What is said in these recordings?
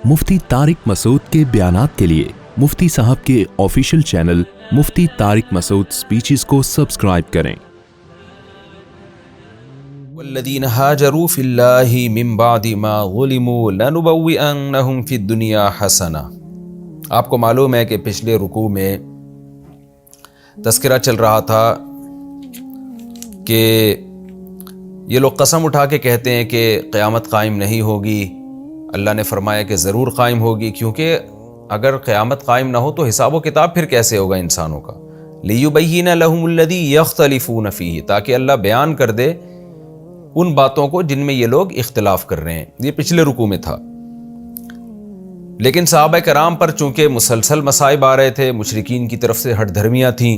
मुफ्ती तारिक मसूद के बयानात के लिए मुफ्ती साहब के ऑफिशियल चैनल मुफ्ती तारिक मसूद स्पीचेस को सब्सक्राइब करें। वल्लज़ीना हाजरू फ़िल्लाहि मिन बादि मा ज़ुलिमू लनुबव्विअन्नहुम फ़िद्दुनिया हसना। आपको मालूम है कि पिछले रुकू में तज़किरा चल रहा था कि ये लोग कसम उठा के कहते हैं कि क़यामत कायम नहीं होगी। अल्लाह ने फरमाया कि ज़रूर कायम होगी, क्योंकि अगर क़यामत कायम ना हो तो हिसाब व किताब फिर कैसे होगा इंसानों का। लियुबय्यिना लहुमुल्लज़ी यख्तलिफून फ़ीही, ताकि अल्लाह बयान कर दे उन बातों को जिनमें ये लोग इख्तिलाफ कर रहे हैं। ये पिछले रुकू में था। लेकिन सहाबा कराम पर चूंकि मुसलसल मसाइब आ रहे थे, मुशरिकीन की तरफ से हट धर्मियाँ थीं,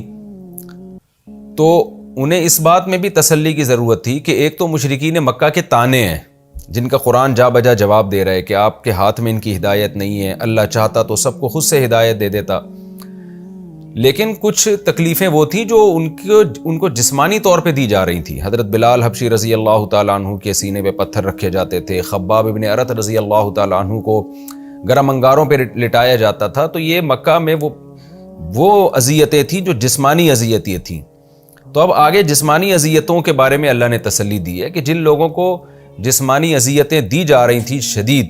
तो उन्हें इस बात में भी तसल्ली की ज़रूरत थी कि एक तो मुशरिकीन मक्का के ताने हैं जिनका कुरान जा बजा जवाब दे रहा है कि आपके हाथ में इनकी हिदायत नहीं है, अल्लाह चाहता तो सबको खुद से हिदायत दे देता। लेकिन कुछ तकलीफ़ें वो थी जो उनको जिस्मानी तौर पे दी जा रही थी। हज़रत बिलाल हबशी रज़ी अल्लाह तआला अन्हु के सीने पे पत्थर रखे जाते थे, खब्बाब इब्न अरत रज़ी अल्लाह तआला अन्हु को गरम अंगारों पे लिटाया जाता था। तो ये मक्का में वो अज़ियतें थी जो जिस्मानी अज़ियतें थीं। तो अब आगे जिस्मानी अज़ियतों के बारे में अल्लाह ने तसल्ली दी है कि जिन लोगों को जिस्मानी अज़ियतें दी जा रही थी शदीद,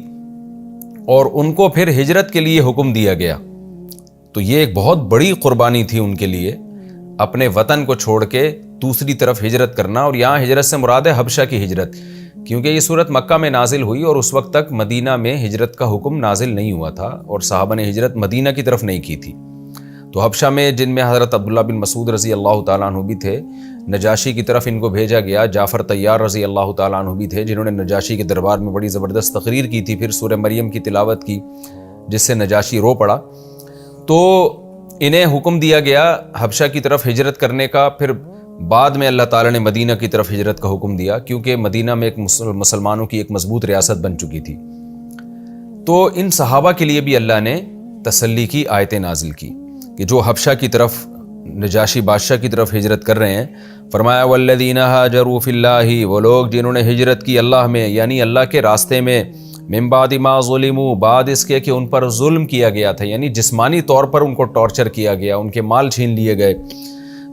और उनको फिर हिजरत के लिए हुक्म दिया गया, तो ये एक बहुत बड़ी कुर्बानी थी उनके लिए, अपने वतन को छोड़ के दूसरी तरफ हिजरत करना। और यहाँ हिजरत से मुराद है हबशा की हिजरत, क्योंकि ये सूरत मक्का में नाजिल हुई और उस वक्त तक मदीना में हिजरत का हुक्म नाजिल नहीं हुआ था और सहाबा ने हिजरत मदीना की तरफ नहीं की थी। तो हबशा में, जिनमें हज़रत अब्दुल्ला बिन मसूद रज़ी अल्लाह तआला अन्हु भी थे, नजाशी की तरफ इनको भेजा गया। जाफ़र तैयार रज़ी अल्लाह तआला अन्हु भी थे, जिन्होंने नजाशी के दरबार में बड़ी ज़बरदस्त तकरीर की थी, फिर सूरह मरियम की तिलावत की जिससे नजाशी रो पड़ा। तो इन्हें हुक्म दिया गया हबशा की तरफ हिजरत करने का। फिर बाद में अल्लाह ताला ने मदीना की तरफ हिजरत का हुक्म दिया, क्योंकि मदीना में एक मुसलमानों की एक मजबूत रियासत बन चुकी थी। तो इन सहाबा के लिए भी अल्लाह ने तसल्ली की आयतें नाजिल की कि जो हबशा की तरफ, नजाशी बादशाह की तरफ हिजरत कर रहे हैं। फरमाया वल्लज़ीना हाजरू फ़िल्लाहि, वो लोग जिन्होंने हिजरत की अल्लाह में, यानी अल्लाह के रास्ते में, मिन बादि मा ज़ुलिमू, बाद इसके कि उन पर जुल्म किया गया था, यानी जिस्मानी तौर पर उनको टॉर्चर किया गया, उनके माल छीन लिए गए।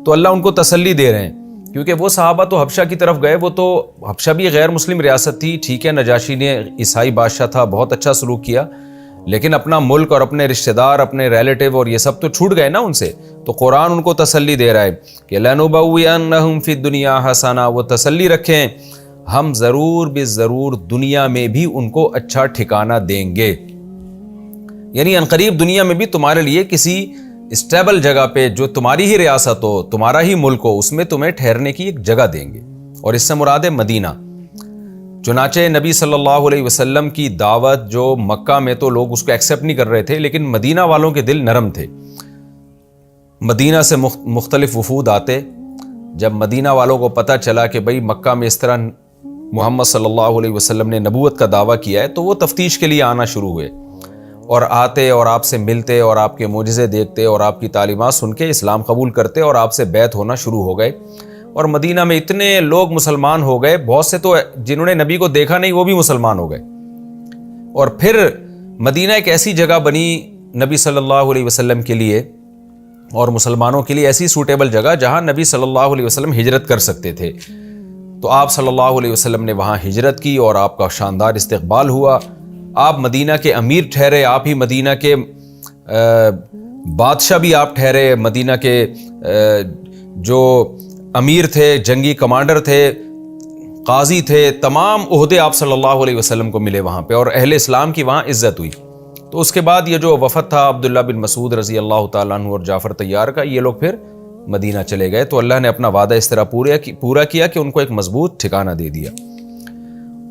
तो अल्लाह उनको तसल्ली दे रहे हैं, क्योंकि वो सहाबा तो हबशा की तरफ गए। वो तो हबशा भी गैर मुस्लिम रियासत थी, ठीक है, नजाशी ने ईसाई बादशाह था, बहुत अच्छा सलूक किया, लेकिन अपना मुल्क और अपने रिश्तेदार, अपने रिलेटिव और ये सब तो छूट गए ना उनसे। तो कुरान उनको तसल्ली दे रहा है कि लनुबव्विअन्नहुम फ़िद्दुनिया हसना, वो तसल्ली रखें, हम ज़रूर ज़रूर दुनिया में भी उनको अच्छा ठिकाना देंगे। यानी अनकरीब दुनिया में भी तुम्हारे लिए किसी स्टेबल जगह पे, जो तुम्हारी ही रियासत हो, तुम्हारा ही मुल्क हो, उसमें तुम्हें ठहरने की एक जगह देंगे। और इससे मुराद है मदीना। चुनाचे नबी सल्लल्लाहु अलैहि वसल्लम की दावत जो मक्का में तो लोग उसको एक्सेप्ट नहीं कर रहे थे, लेकिन मदीना वालों के दिल नरम थे। मदीना से मुख्तलिफ वफूद आते। जब मदीना वालों को पता चला कि भाई मक्का में इस तरह मोहम्मद सल्लल्लाहु अलैहि वसल्लम ने नबूवत का दावा किया है, तो वो तफ्तीश के लिए आना शुरू हुए और आते और आपसे मिलते और आपके मोजिज़े देखते और आपकी तालीमात सुन के इस्लाम कबूल करते और आपसे बैत होना शुरू हो गए। और मदीना में इतने लोग मुसलमान हो गए, बहुत से तो जिन्होंने नबी को देखा नहीं वो भी मुसलमान हो गए। और फिर मदीना एक ऐसी जगह बनी नबी सल्लल्लाहु अलैहि वसल्लम के लिए और मुसलमानों के लिए ऐसी सूटेबल जगह जहां नबी सल्लल्लाहु अलैहि वसल्लम हिजरत कर सकते थे। तो आप सल्लल्लाहु अलैहि वसल्लम ने वहां हिजरत की और आपका शानदार इस्तकबाल हुआ। आप मदीना के अमीर ठहरे, आप ही मदीना के बादशाह भी आप ठहरे। मदीना के जो अमीर थे, जंगी कमांडर थे, काजी थे, तमाम ओहदे आप सल्लल्लाहु अलैहि वसल्लम को मिले वहाँ पे, और अहले इस्लाम की वहाँ इज्जत हुई। तो उसके बाद ये जो वफद था अब्दुल्ला बिन मसूद रज़ी अल्लाह तआला अन्हु और जाफ़र तैयार का, ये लोग फिर मदीना चले गए। तो अल्लाह ने अपना वादा इस तरह पूरा किया कि उनको एक मजबूत ठिकाना दे दिया।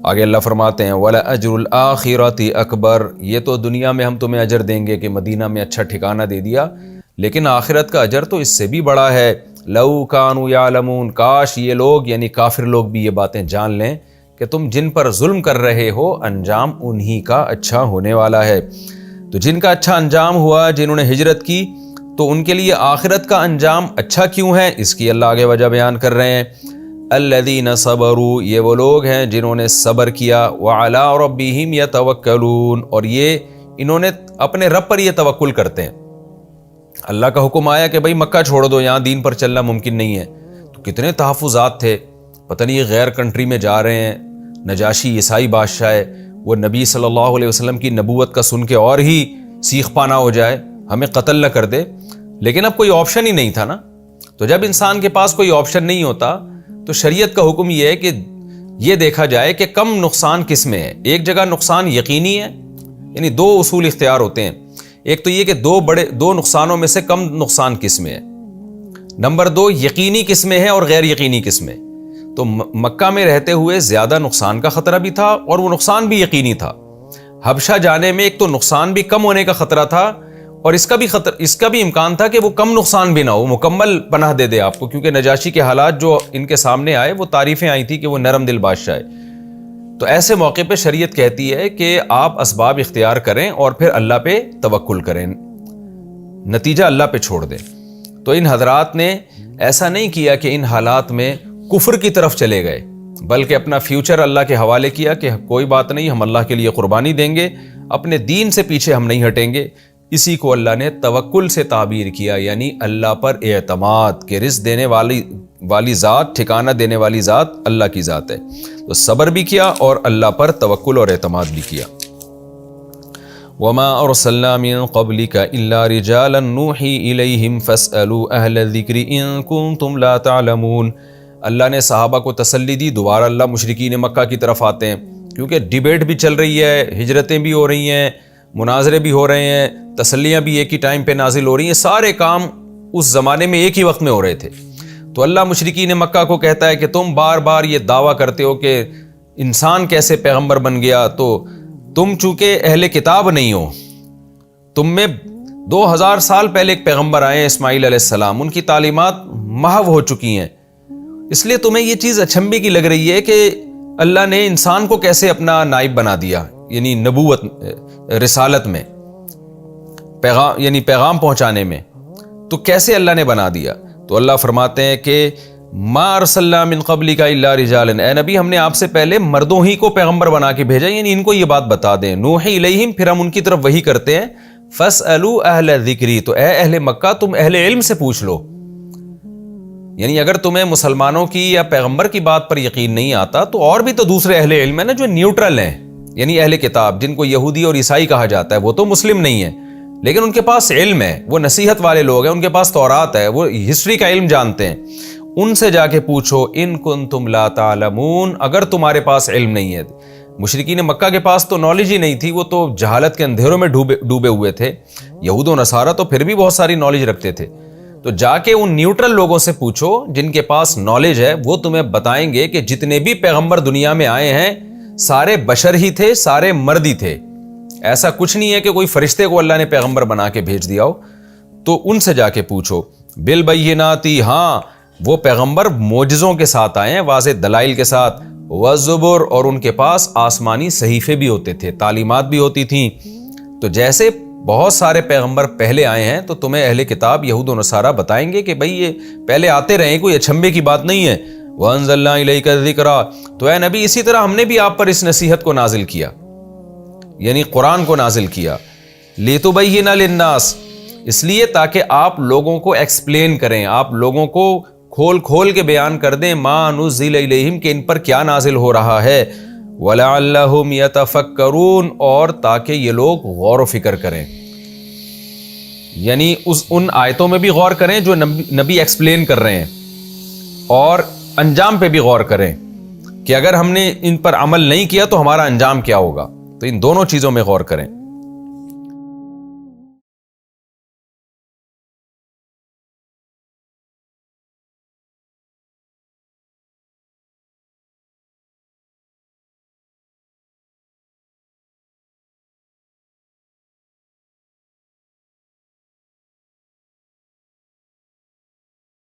आगे अल्लाह फरमाते हैं वला अजरुल आखिरति अकबर, ये तो दुनिया में हम तुम्हें अजर देंगे कि मदीना में अच्छा ठिकाना दे दिया, लेकिन आखिरत का अजर तो इससे भी बड़ा है। लऊ कानू यालमून, काश ये लोग यानी काफिर लोग भी ये बातें जान लें कि तुम जिन पर जुल्म कर रहे हो अंजाम उन्हीं का अच्छा होने वाला है। तो जिनका अच्छा अंजाम हुआ, जिन्होंने हिजरत की, तो उनके लिए आखिरत का अंजाम अच्छा क्यों है, इसकी अल्लाह आगे वजह बयान कर रहे हैं। अल्लज़ीना सबरू, ये वो लोग हैं जिन्होंने सब्र किया, व अला रब्बिहिम यतवक्कलून, और ये انہوں نے اپنے رب پر یہ توکل کرتے ہیں. اللہ کا حکم آیا کہ بھائی مکہ چھوڑ دو, یہاں دین پر چلنا ممکن نہیں ہے, تو کتنے تحفظات تھے. پتہ نہیں یہ غیر کنٹری میں جا رہے ہیں, نجاشی عیسائی بادشاہ ہے, وہ نبی صلی اللہ علیہ وسلم کی نبوت کا سن کے اور ہی سیخ پانا ہو جائے, ہمیں قتل نہ کر دے. لیکن اب کوئی آپشن ہی نہیں تھا نا. تو جب انسان کے پاس کوئی آپشن نہیں ہوتا تو شریعت کا حکم یہ ہے کہ یہ دیکھا جائے کہ کم نقصان کس میں ہے. ایک جگہ نقصان یقینی ہے, یعنی دو اصول اختیار ہوتے ہیں. ایک تو یہ کہ دو نقصانوں میں سے کم نقصان کس میں ہے. نمبر 2, یقینی کس میں ہے اور غیر یقینی کس میں. تو مکہ میں رہتے ہوئے زیادہ نقصان کا خطرہ بھی تھا اور وہ نقصان بھی یقینی تھا. حبشہ جانے میں ایک تو نقصان بھی کم ہونے کا خطرہ تھا اور اس کا بھی امکان تھا کہ وہ کم نقصان بھی نہ ہو, مکمل پناہ دے دے آپ کو, کیونکہ نجاشی کے حالات جو ان کے سامنے آئے وہ تعریفیں آئی تھی کہ وہ نرم دل بادشاہ ہے. تو ایسے موقع پہ شریعت کہتی ہے کہ آپ اسباب اختیار کریں اور پھر اللہ پہ توکل کریں, نتیجہ اللہ پہ چھوڑ دیں. تو ان حضرات نے ایسا نہیں کیا کہ ان حالات میں کفر کی طرف چلے گئے, بلکہ اپنا فیوچر اللہ کے حوالے کیا کہ کوئی بات نہیں, ہم اللہ کے لیے قربانی دیں گے, اپنے دین سے پیچھے ہم نہیں ہٹیں گے. اسی کو اللہ نے توکل سے تعبیر کیا, یعنی اللہ پر اعتماد کہ رزق دینے والی ذات, ٹھکانہ دینے والی ذات اللہ کی ذات ہے. تو صبر بھی کیا اور اللہ پر توکل اور اعتماد بھی کیا. وما ارسلنا من قبلك الا رجالا نوحي اليهم فاسالوا اهل الذكر ان كنتم لا تعلمون. اللہ نے صحابہ کو تسلی دی. دوبارہ اللہ مشرکین مکہ کی طرف آتے ہیں, کیونکہ ڈیبیٹ بھی چل رہی ہے, ہجرتیں بھی ہو رہی ہیں, مناظرے بھی ہو رہے ہیں, تسلیاں بھی ایک ہی ٹائم پہ نازل ہو رہی ہیں. سارے کام اس زمانے میں ایک ہی وقت میں ہو رہے تھے. تو اللہ مشرکین مکہ کو کہتا ہے کہ تم بار بار یہ دعویٰ کرتے ہو کہ انسان کیسے پیغمبر بن گیا, تو تم چونکہ اہل کتاب نہیں ہو, تم میں 2000 سال پہلے ایک پیغمبر آئے ہیں اسماعیل علیہ السلام, ان کی تعلیمات محو ہو چکی ہیں, اس لیے تمہیں یہ چیز اچنبھے کی لگ رہی ہے کہ اللہ نے انسان کو کیسے اپنا نائب بنا دیا, یعنی نبوت رسالت میں, پیغام پہنچانے میں, تو کیسے اللہ نے بنا دیا. تو اللہ فرماتے ہیں کہ ما ارسلنا من قبلک الا رجالا, اے نبی ہم نے آپ سے پہلے مردوں ہی کو پیغمبر بنا کے بھیجا, یعنی ان کو یہ بات بتا دیں. نوحی الیہم, پھر ہم ان کی طرف وحی کرتے ہیں. فاسألوا اہل الذکر, تو اے اہل مکہ تم اہل علم سے پوچھ لو. یعنی اگر تمہیں مسلمانوں کی یا پیغمبر کی بات پر یقین نہیں آتا تو اور بھی تو دوسرے اہل علم ہیں نا جو نیوٹرل ہیں, یعنی اہل کتاب جن کو یہودی اور عیسائی کہا جاتا ہے. وہ تو مسلم نہیں ہے لیکن ان کے پاس علم ہے, وہ نصیحت والے لوگ ہیں, ان کے پاس تورات ہے, وہ ہسٹری کا علم جانتے ہیں. ان سے جا کے پوچھو ان کنتم لا تعلمون, اگر تمہارے پاس علم نہیں ہے. مشرکین مکہ کے پاس تو نالج ہی نہیں تھی, وہ تو جہالت کے اندھیروں میں ڈوبے ہوئے تھے. یہود و نصارہ تو پھر بھی بہت ساری نالج رکھتے تھے. تو جا کے ان نیوٹرل لوگوں سے پوچھو جن کے پاس نالج ہے, وہ تمہیں بتائیں گے کہ جتنے بھی پیغمبر دنیا میں آئے ہیں سارے بشر ہی تھے, سارے مرد ہی تھے. ایسا کچھ نہیں ہے کہ کوئی فرشتے کو اللہ نے پیغمبر بنا کے بھیج دیا ہو. تو ان سے جا کے پوچھو. بالبیناتی, ہاں وہ پیغمبر معجزوں کے ساتھ آئے ہیں, واضح دلائل کے ساتھ. والزبر, اور ان کے پاس آسمانی صحیفے بھی ہوتے تھے, تعلیمات بھی ہوتی تھیں. تو جیسے بہت سارے پیغمبر پہلے آئے ہیں تو تمہیں اہل کتاب یہود و نصارہ بتائیں گے کہ بھئی یہ پہلے آتے رہے, کوئی اچھمبے کی بات نہیں ہے. وانزلنا الیک الذکر, تو اے نبی اسی طرح ہم نے بھی آپ پر اس نصیحت کو نازل کیا, یعنی قرآن کو نازل کیا. لتبین للناس, اس لیے تاکہ آپ لوگوں کو ایکسپلین کریں, آپ لوگوں کو کھول کے بیان کر دیں. ما نزل الیہم, کہ ان پر کیا نازل ہو رہا ہے. وَلَعَلَّهُمْ يَتَفَكَّرُونَ, اور تاکہ یہ لوگ غور و فکر کریں, یعنی ان آیتوں میں بھی غور کریں جو نبی ایکسپلین کر رہے ہیں, اور انجام پہ بھی غور کریں کہ اگر ہم نے ان پر عمل نہیں کیا تو ہمارا انجام کیا ہوگا. تو ان دونوں چیزوں میں غور کریں.